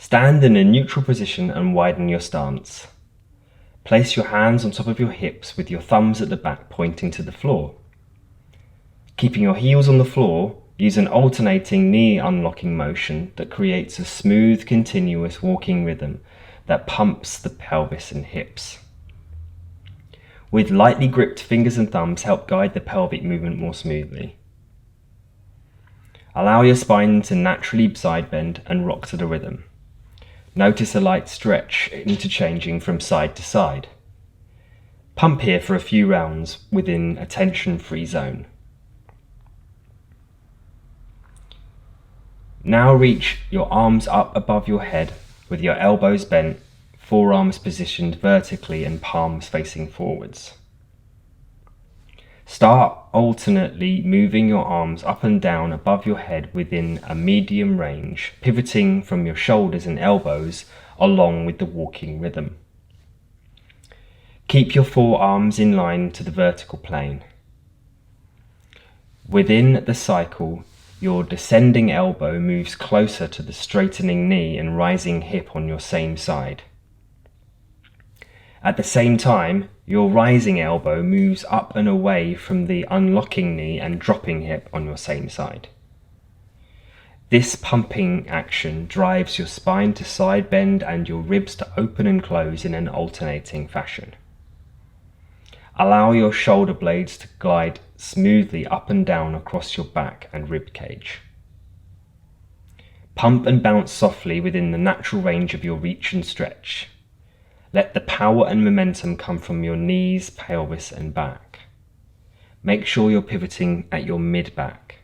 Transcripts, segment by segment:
Stand in a neutral position and widen your stance. Place your hands on top of your hips with your thumbs at the back pointing to the floor. Keeping your heels on the floor, use an alternating knee unlocking motion that creates a smooth, continuous walking rhythm that pumps the pelvis and hips. With lightly gripped fingers and thumbs, help guide the pelvic movement more smoothly. Allow your spine to naturally side bend and rock to the rhythm. Notice a light stretch, interchanging from side to side. Pump here for a few rounds within a tension-free zone. Now reach your arms up above your head with your elbows bent, forearms positioned vertically and palms facing forwards. Start alternately moving your arms up and down above your head within a medium range, pivoting from your shoulders and elbows along with the walking rhythm. Keep your forearms in line to the vertical plane. Within the cycle, your descending elbow moves closer to the straightening knee and rising hip on your same side. At the same time, your rising elbow moves up and away from the unlocking knee and dropping hip on your same side. This pumping action drives your spine to side bend and your ribs to open and close in an alternating fashion. Allow your shoulder blades to glide smoothly up and down across your back and rib cage. Pump and bounce softly within the natural range of your reach and stretch. Let the power and momentum come from your knees, pelvis and back. Make sure you're pivoting at your mid-back.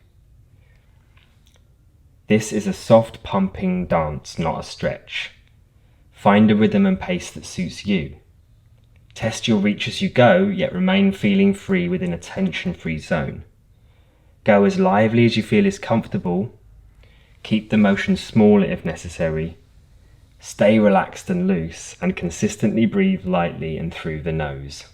This is a soft pumping dance, not a stretch. Find a rhythm and pace that suits you. Test your reach as you go, yet remain feeling free within a tension-free zone. Go as lively as you feel is comfortable. Keep the motion smaller if necessary. Stay relaxed and loose, and consistently breathe lightly and through the nose.